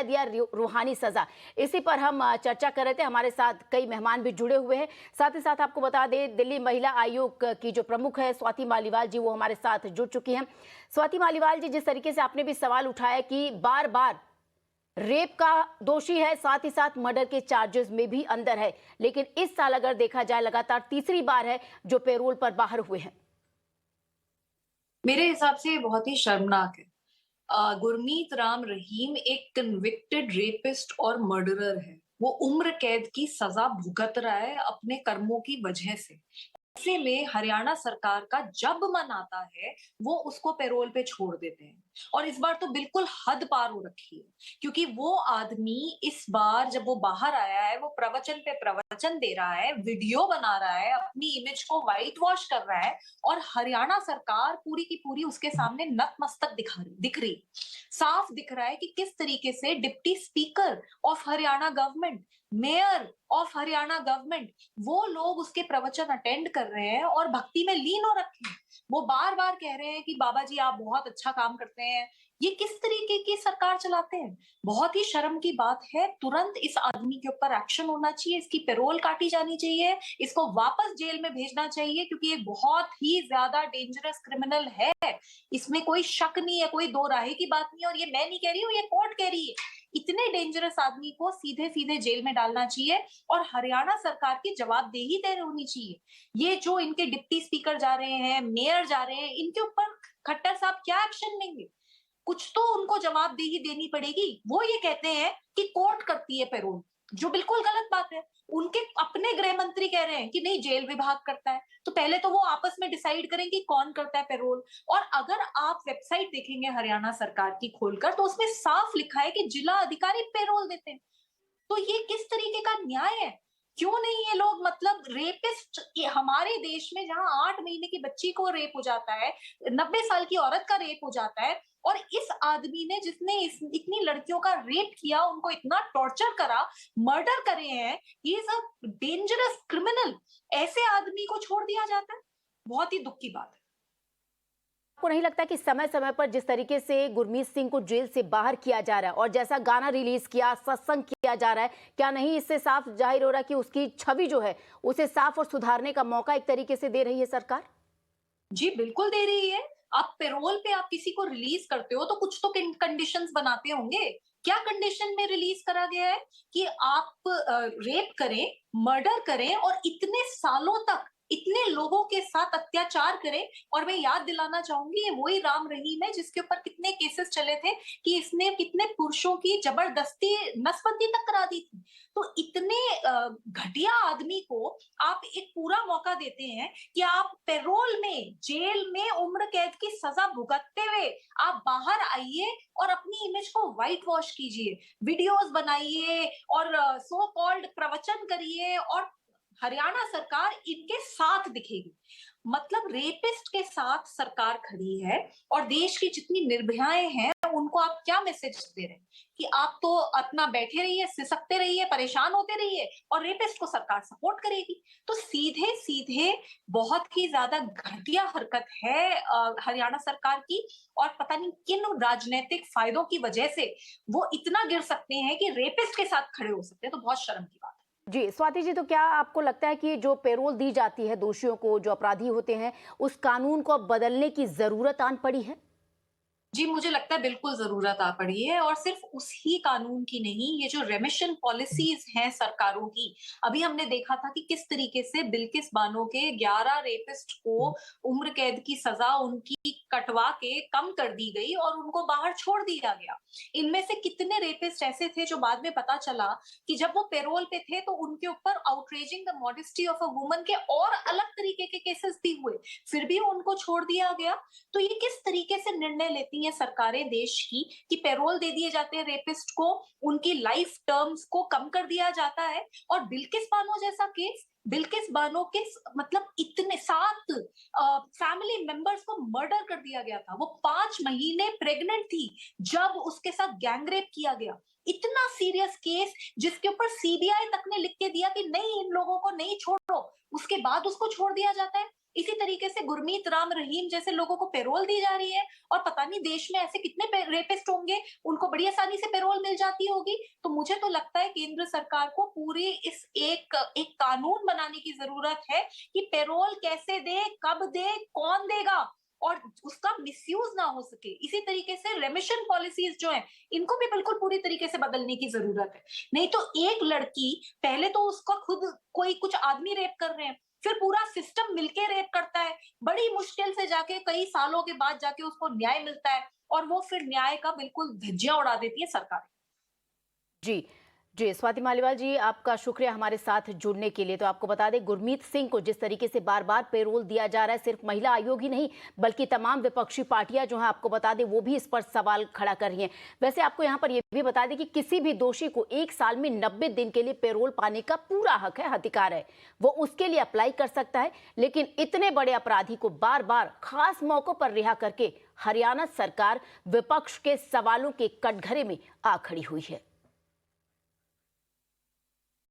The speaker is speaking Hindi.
दिया रूहानी सजा। इसी पर हम चर्चा कर रहे थे। हमारे साथ कई मेहमान भी जुड़े हुए हैं। साथ ही साथ आपको बता दें, दिल्ली महिला आयोग की जो प्रमुख है स्वाति मालीवाल जी, वो हमारे साथ जुड़ चुकी हैं। स्वाति मालीवाल जी, जिस तरीके से आपने भी सवाल उठाया कि बार बार रेप का दोषी है, साथ ही साथ मर्डर के चार्जेस में भी अंदर है, लेकिन इस साल अगर देखा जाए लगातार तीसरी बार है जो पैरोल पर बाहर हुए हैं। मेरे हिसाब से ये बहुत ही शर्मनाक है। गुरमीत राम रहीम एक कन्विक्टेड रेपिस्ट और मर्डरर है। वो उम्र कैद की सजा भुगत रहा है अपने कर्मों की वजह से। ऐसे में हरियाणा सरकार का जब मन आता है वो उसको पैरोल पे छोड़ देते हैं। और इस बार तो बिल्कुल हद पार हो रखी है, क्योंकि वो आदमी इस बार जब वो बाहर आया है, वो प्रवचन पे प्रवचन दे रहा है, वीडियो बना रहा है, अपनी इमेज को व्हाइट वॉश कर रहा है, और हरियाणा सरकार पूरी की पूरी उसके सामने नतमस्तक दिख रही। साफ दिख रहा है कि किस तरीके से deputy speaker of Haryana government, mayor of Haryana government, वो लोग उसके प्रवचन अटेंड कर रहे हैं और भक्ति में लीन हो रखे हैं। वो बार बार कह रहे हैं कि बाबा जी आप बहुत अच्छा काम करते हैं। ये किस तरीके की सरकार चलाते हैं? बहुत ही शर्म की बात है। तुरंत इस आदमी के ऊपर एक्शन होना चाहिए, इसकी पैरोल काटी जानी चाहिए, इसको वापस जेल में भेजना चाहिए, क्योंकि ये बहुत ही ज्यादा डेंजरस क्रिमिनल है। इसमें कोई शक नहीं है, कोई दो राहे की बात नहीं है। और ये मैं नहीं कह रही हूँ, ये कोर्ट कह रही है। इतने डेंजरस आदमी को सीधे सीधे जेल में डालना चाहिए और हरियाणा सरकार की जवाबदेही तय होनी चाहिए। ये जो इनके डिप्टी स्पीकर जा रहे हैं, मेयर जा रहे हैं, इनके ऊपर खट्टर साहब क्या एक्शन लेंगे? कुछ तो उनको जवाबदेही देनी पड़ेगी। वो ये कहते हैं कि कोर्ट करती है पैरोल, जो बिल्कुल गलत बात है। उनके अपने गृह मंत्री कह रहे हैं कि नहीं, जेल विभाग करता है। तो पहले तो वो आपस में डिसाइड करें कि कौन करता है पैरोल। और अगर आप वेबसाइट देखेंगे हरियाणा सरकार की खोलकर, तो उसमें साफ लिखा है कि जिला अधिकारी पैरोल देते हैं। तो ये किस तरीके का न्याय है? क्यों नहीं ये लोग, मतलब रेपिस्ट हमारे देश में, जहां 8 महीने की बच्ची को रेप हो जाता है, 90 साल की औरत का रेप हो जाता है, और इस आदमी ने जिसने इतनी लड़कियों का रेप किया, उनको इतना टॉर्चर करा, मर्डर करे हैं, ये सब डेंजरस क्रिमिनल, ऐसे आदमी को छोड़ दिया जाता है। बहुत ही दुख की बात है। आपको नहीं लगता कि समय समय पर जिस तरीके से गुरमीत सिंह को जेल से बाहर किया जा रहा है और जैसा गाना रिलीज किया, सत्संग किया जा रहा है, क्या नहीं इससे साफ जाहिर हो रहा है कि उसकी छवि जो है उसे साफ और सुधारने का मौका एक तरीके से दे रही है सरकार? जी बिल्कुल दे रही है। आप पैरोल पे आप किसी को रिलीज करते हो तो कुछ तो कंडीशंस बनाते होंगे। क्या कंडीशन में रिलीज करा गया है कि आप रेप करें, मर्डर करें और इतने सालों तक इतने लोगों के साथ अत्याचार करें? और मैं याद दिलाना चाहूंगी, ये वही राम रहीम है जिसके ऊपर कितने केसेस चले थे कि इसने कितने पुरुषों की जबरदस्ती नसबंदी तक करा दी थी। तो इतने घटिया आदमी को आप एक पूरा मौका देते हैं कि आप पैरोल में, जेल में उम्र कैद की सजा भुगतते हुए आप बाहर आइए और अपनी इमेज को व्हाइट वॉश कीजिए, वीडियोस बनाइए और सो कॉल्ड प्रवचन करिए, और हरियाणा सरकार इनके साथ दिखेगी। मतलब रेपिस्ट के साथ सरकार खड़ी है। और देश की जितनी निर्भयाएं हैं, उनको आप क्या मैसेज दे रहे हैं कि आप तो अपना बैठे रहिए, सिसकते रहिए, परेशान होते रहिए, और रेपिस्ट को सरकार सपोर्ट करेगी? तो सीधे सीधे बहुत ही ज्यादा घटिया हरकत है हरियाणा सरकार की। और पता नहीं किन राजनीतिक फायदों की वजह से वो इतना गिर सकते हैं कि रेपिस्ट के साथ खड़े हो सकते हैं। तो बहुत शर्म की बात है। जी स्वाति जी, तो क्या आपको लगता है कि जो पैरोल दी जाती है दोषियों को, जो अपराधी होते हैं, उस कानून को अब बदलने की जरूरत आन पड़ी है? जी, मुझे लगता है बिल्कुल ज़रूरत आ पड़ी है, और सिर्फ़ उसी कानून की नहीं, ये जो रेमिशन पॉलिसीज़ हैं सरकारों की, अभी हमने देखा था कि किस तरीके से बिल्किस बानो के 11 रेपिस्ट को उम्र कैद की सज़ा उनकी कटवा के कम कर दी गई और उनको बाहर छोड़ दिया गया। इनमें से कितने रेपिस्ट ऐसे थे जो बाद में पता चला कि जब वो पैरोल पे थे तो उनके ऊपर outraging the modesty of a woman के और अलग तरीके के केसेस भी हुए, फिर भी उनको छोड़ दिया गया। तो ये किस तरीके से निर्णय लेती हैं सरकारें देश की कि पैरोल दे दिए जाते हैं रेपिस्ट को, उनकी लाइफ टर्म्स को कम कर दिया जाता है। और बिल्किस बानो जैसा केस, बिल्किस बानो के मतलब इतने 7 फैमिली मेंबर्स को मर्डर कर दिया गया था। वो 5 महीने प्रेग्नेंट थी जब उसके साथ गैंगरेप किया गया। इतना सीरियस केस जिसके ऊपर सीबीआई तक ने लिख के दिया कि नहीं, इन लोगों को नहीं छोड़ो, उसके बाद उसको छोड़ दिया जाता है। इसी तरीके से गुरमीत राम रहीम जैसे लोगों को पैरोल दी जा रही है, और पता नहीं देश में ऐसे कितने रेपिस्ट होंगे, उनको बड़ी आसानी से पैरोल मिल जाती होगी। तो मुझे तो लगता है केंद्र सरकार को पूरी इस एक एक कानून बनाने की जरूरत है कि पैरोल कैसे दे, कब दे, कौन देगा, और उसका मिसयूज ना हो सके। इसी तरीके से रेमिशन पॉलिसीज जो है, इनको भी बिल्कुल पूरी तरीके से बदलने की जरूरत है। नहीं तो एक लड़की, पहले तो उसका खुद कोई कुछ आदमी रेप कर रहे हैं, फिर पूरा सिस्टम मिलके रेप करता है, बड़ी मुश्किल से जाके कई सालों के बाद जाके उसको न्याय मिलता है, और वो फिर न्याय का बिल्कुल धज्जियां उड़ा देती है सरकार। जी जी, स्वाति मालीवाल जी, आपका शुक्रिया हमारे साथ जुड़ने के लिए। तो आपको बता दें, गुरमीत सिंह को जिस तरीके से बार बार पेरोल दिया जा रहा है, सिर्फ महिला आयोग ही नहीं बल्कि तमाम विपक्षी पार्टियां जो हैं, आपको बता दें, वो भी इस पर सवाल खड़ा कर रही हैं। वैसे आपको यहां पर यह भी बता दें कि किसी भी दोषी को 1 साल में 90 दिन के लिए पेरोल पाने का पूरा हक है, अधिकार है, वो उसके लिए अप्लाई कर सकता है। लेकिन इतने बड़े अपराधी को बार बार खास मौकों पर रिहा करके हरियाणा सरकार विपक्ष के सवालों के कटघरे में आ खड़ी हुई है।